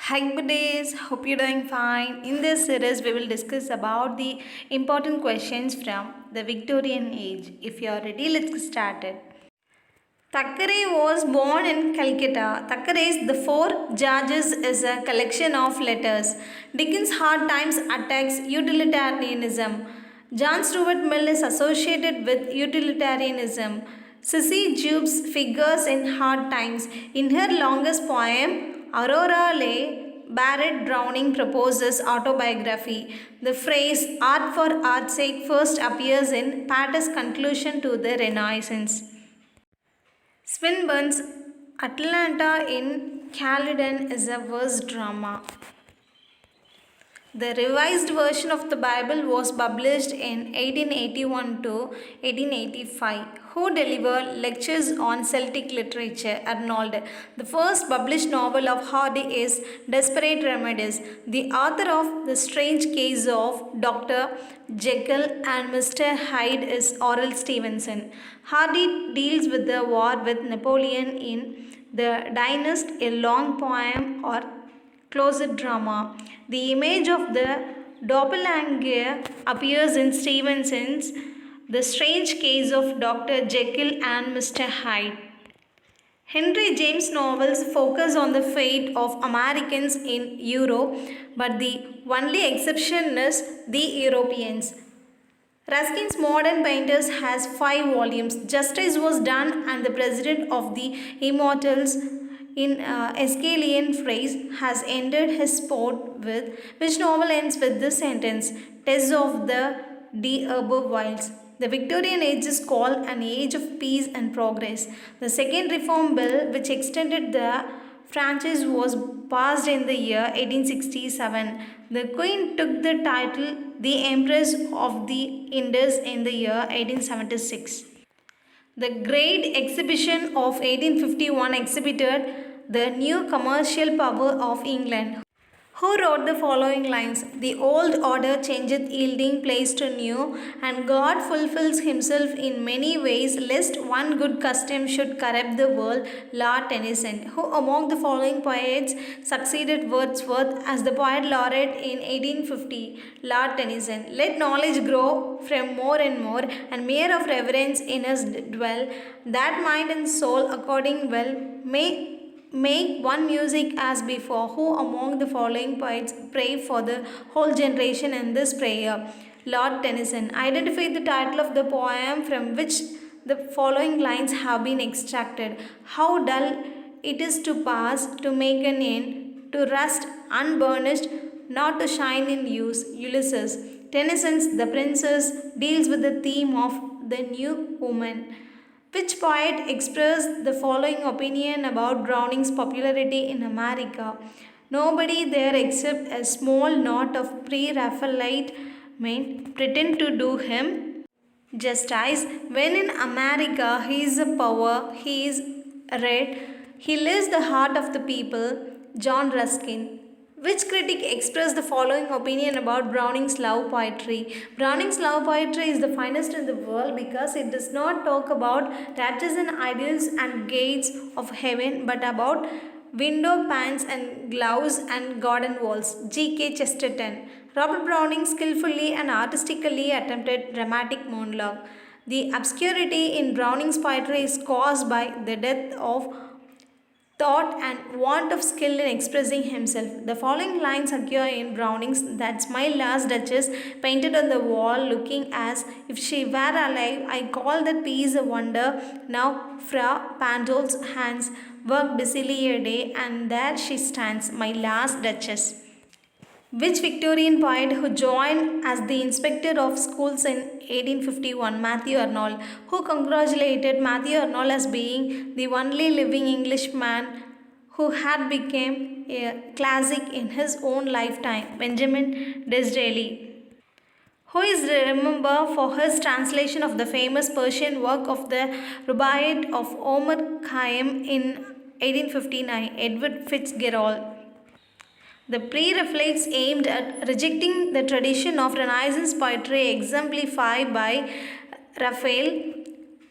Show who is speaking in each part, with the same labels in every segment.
Speaker 1: Hi, good days. Hope you're doing fine. In this series, we will discuss about the important questions from the Victorian age. If you are ready, let's get started. Thackeray was born in Calcutta. Thackeray's The Four Judges is a collection of letters. Dickens' Hard Times attacks utilitarianism. John Stuart Mill is associated with utilitarianism. Sissy Jupe's figures in Hard Times. In her longest poem, Aurora Leigh Barrett Browning proposes autobiography. The phrase art for art's sake first appears in Pater's conclusion to the Renaissance. Swinburne's Atalanta in Calydon is a verse drama. The revised version of the Bible was published in 1881 to 1885. Who delivered lectures on Celtic literature? Arnold. The first published novel of Hardy is Desperate Remedies. The author of The Strange Case of Dr. Jekyll and Mr. Hyde is Oral Stevenson. Hardy deals with the war with Napoleon in The Dynast, a long poem or closet drama. The image of the doppelganger appears in Stevenson's The Strange Case of Dr. Jekyll and Mr. Hyde. Henry James' novels focus on the fate of Americans in Europe, but the only exception is the Europeans. Ruskin's Modern Painters has 5 volumes. Justice was done, and the president of the Immortals in Aeschylean phrase has ended his sport with which novel ends with this sentence, Tess of the D'Urbervilles. The Victorian age is called an age of peace and progress. The second reform bill, which extended the franchise, was passed in the year 1867. The Queen took the title the Empress of the Indies in the year 1876. The Great Exhibition of 1851 exhibited the new commercial power of England. Who wrote the following lines? The old order changeth, yielding place to new, and God fulfills himself in many ways, lest one good custom should corrupt the world. Lord Tennyson. Who among the following poets succeeded Wordsworth as the poet laureate in 1850? Lord Tennyson. Let knowledge grow from more and more, and mere of reverence in us dwell, that mind and soul according well may make one music as before. Who among the following poets pray for the whole generation in this prayer? Lord Tennyson. Identify the title of the poem from which the following lines have been extracted. How dull it is to pass, to make an end, to rust unburnished, not to shine in use. Ulysses. Tennyson's The Princess deals with the theme of the new woman. Which poet expressed the following opinion about Browning's popularity in America? Nobody there except a small knot of pre-Raphaelite men pretend to do him justice. When in America he is a power, he is red, he lives the heart of the people. John Ruskin. Which critic expressed the following opinion about Browning's love poetry? Browning's love poetry is the finest in the world because it does not talk about raptures and ideals and gates of heaven, but about window panes and gloves and garden walls. G.K. Chesterton. Robert Browning skillfully and artistically attempted dramatic monologue. The obscurity in Browning's poetry is caused by the death of thought and want of skill in expressing himself. The following lines occur in Browning's That's My Last Duchess, painted on the wall, looking as if she were alive. I call that piece a wonder. Now, Fra Pandol's hands work busily a day, and there she stands, my last Duchess. Which Victorian poet who joined as the inspector of schools in 1851? Matthew Arnold. Who congratulated Matthew Arnold as being the only living Englishman who had become a classic in his own lifetime? Benjamin Disraeli. Who is remembered for his translation of the famous Persian work of the Rubaiyat of Omar Khayyam in 1859? Edward Fitzgerald. The pre-Raphaelites aimed at rejecting the tradition of Renaissance poetry exemplified by Raphael,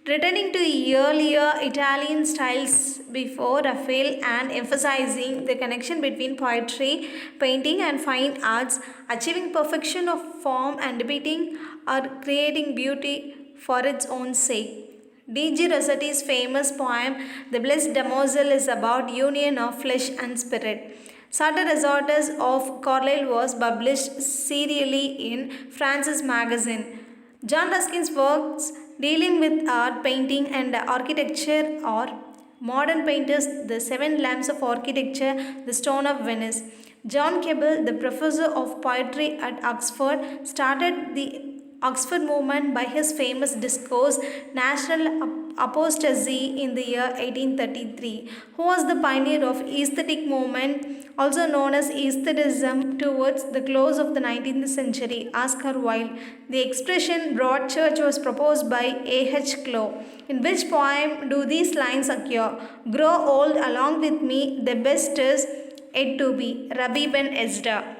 Speaker 1: returning to earlier Italian styles before Raphael and emphasizing the connection between poetry, painting, and fine arts, achieving perfection of form and debating or creating beauty for its own sake. D.G. Rossetti's famous poem, The Blessed Damozel, is about union of flesh and spirit. Sartor Resartus of Carlyle was published serially in Francis Magazine. John Ruskin's works dealing with art, painting, and architecture are modern painters, The Seven Lamps of Architecture, The Stone of Venice. John Keble, the professor of poetry at Oxford, started the Oxford movement by his famous discourse National Apostasy in the year 1833, who was the pioneer of aesthetic movement, also known as aestheticism, towards the close of the 19th century. Oscar Wilde. The expression broad church was proposed by A.H. Clow. In which poem do these lines occur? Grow old along with me, the best is yet to be. Rabbi Ben Ezra.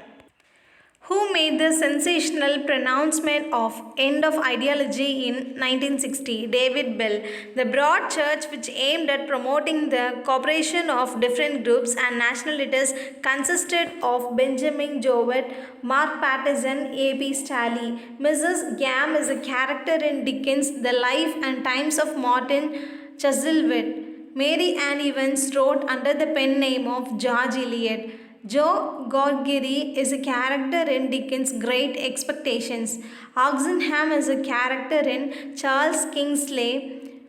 Speaker 1: Who made the sensational pronouncement of end of ideology in 1960? David Bell. The broad church, which aimed at promoting the cooperation of different groups and nationalities, consisted of Benjamin Jowett, Mark Pattison, A.P. Staley. Mrs. Gamp is a character in Dickens' The Life and Times of Martin Chuzzlewit. Mary Ann Evans wrote under the pen name of George Eliot. Joe Gorgiri is a character in Dickens' Great Expectations. Oxenham is a character in Charles Kingsley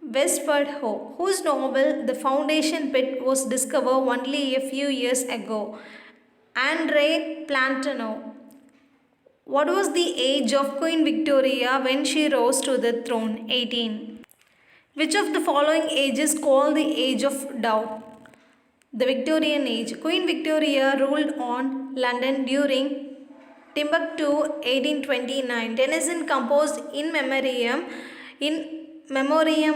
Speaker 1: Westward Ho, whose novel The Foundation Pit was discovered only a few years ago. Andre Plantano. What was the age of Queen Victoria when she rose to the throne? 18. Which of the following age is called the Age of Doubt? The Victorian Age. Queen Victoria ruled on London during Timbuktu 1829. Tennyson composed in memoriam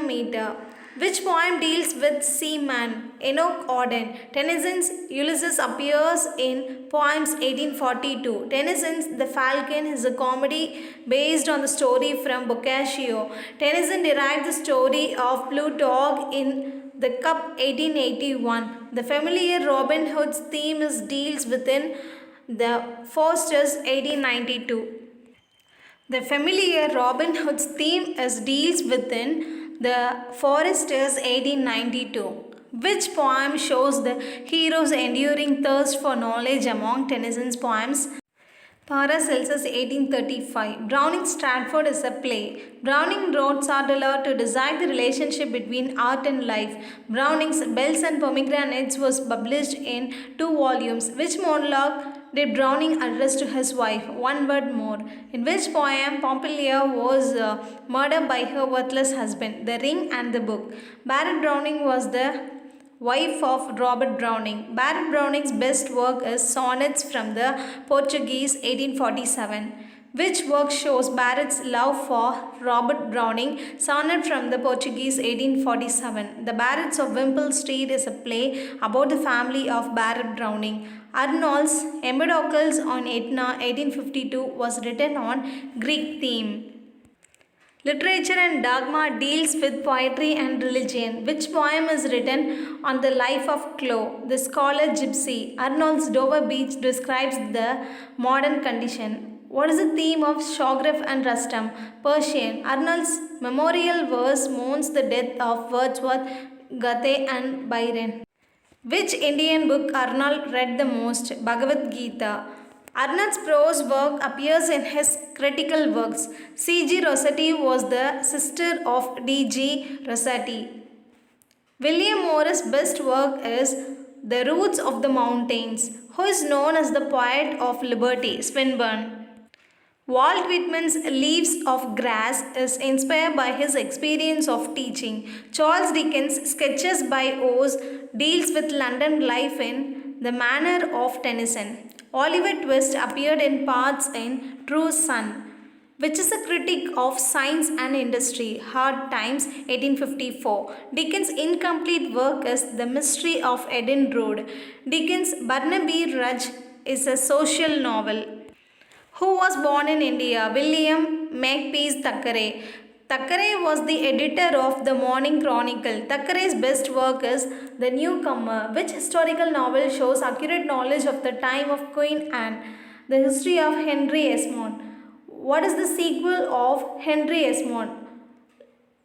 Speaker 1: meter. Which poem deals with seaman? Enoch Arden. Tennyson's Ulysses appears in poems 1842. Tennyson's The Falcon is a comedy based on the story from Boccaccio. Tennyson derived the story of Plutarch in The Cup 1881. The familiar Robin Hood's theme deals within the Foresters 1892. The familiar Robin Hood's theme deals within the Foresters 1892. Which poem shows the hero's enduring thirst for knowledge among Tennyson's poems? Paracelsus 1835. Browning's Stratford is a play. Browning wrote Sardola to decide the relationship between art and life. Browning's Bells and Pomegranates was published in 2 volumes. Which monologue did Browning address to his wife? One word more. In which poem Pompilia was murdered by her worthless husband? The Ring and the Book. Barrett Browning was the wife of Robert Browning. Barrett Browning's best work is Sonnets from the Portuguese 1847. Which work shows Barrett's love for Robert Browning? Sonnet from the Portuguese 1847. The Barretts of Wimpole Street is a play about the family of Barrett Browning. Arnold's Empedocles on Etna 1852 was written on Greek theme. Literature and Dogma deals with poetry and religion. Which poem is written on the life of Chloe, the scholar gypsy? Arnold's Dover Beach describes the modern condition. What is the theme of Shogreff and Rustum? Persian. Arnold's memorial verse mourns the death of Wordsworth, Goethe and Byron. Which Indian book Arnold read the most? Bhagavad Gita. Arnold's prose work appears in his critical works. C.G. Rossetti was the sister of D.G. Rossetti. William Morris' best work is The Roots of the Mountains. Who is known as the poet of liberty? Swinburne. Walt Whitman's Leaves of Grass is inspired by his experience of teaching. Charles Dickens' Sketches by Oz deals with London life in the manner of Tennyson. Oliver Twist appeared in parts in True Sun, which is a critic of science and industry. Hard Times 1854. Dickens' incomplete work is The Mystery of Eden Road. Dickens' Barnaby Rudge is a social novel. Who was born in India? William Makepeace Thackeray. Thackeray was the editor of the Morning Chronicle. Thackeray's best work is The Newcomer, which historical novel shows accurate knowledge of the time of Queen Anne, the history of Henry Esmond. What is the sequel of Henry Esmond?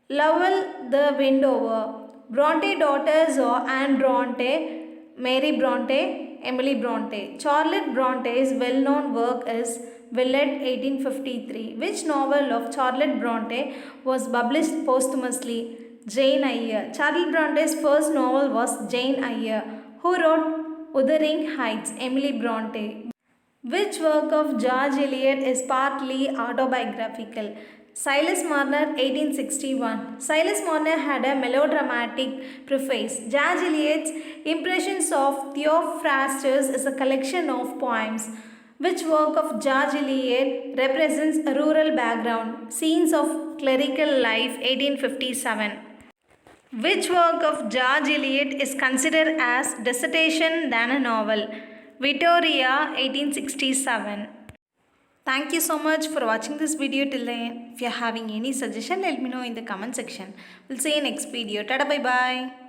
Speaker 1: Lovell the Windower. Bronte daughters are Anne Bronte, Mary Bronte, Emily Bronte. Charlotte Bronte's well-known work is Villette 1853. Which novel of Charlotte Bronte was published posthumously? Jane Eyre. Charlotte Bronte's first novel was Jane Eyre. Who wrote Wuthering Heights? Emily Bronte. Which work of George Eliot is partly autobiographical? Silas Marner, 1861. Silas Marner had a melodramatic preface. George Eliot's Impressions of Theophrastus is a collection of poems. Which work of George Eliot represents a rural background? Scenes of Clerical Life, 1857. Which work of George Eliot is considered as dissertation than a novel? Victoria, 1867. Thank you so much for watching this video till the end. If you are having any suggestion, let me know in the comment section. We'll see you next video. Tada, bye bye.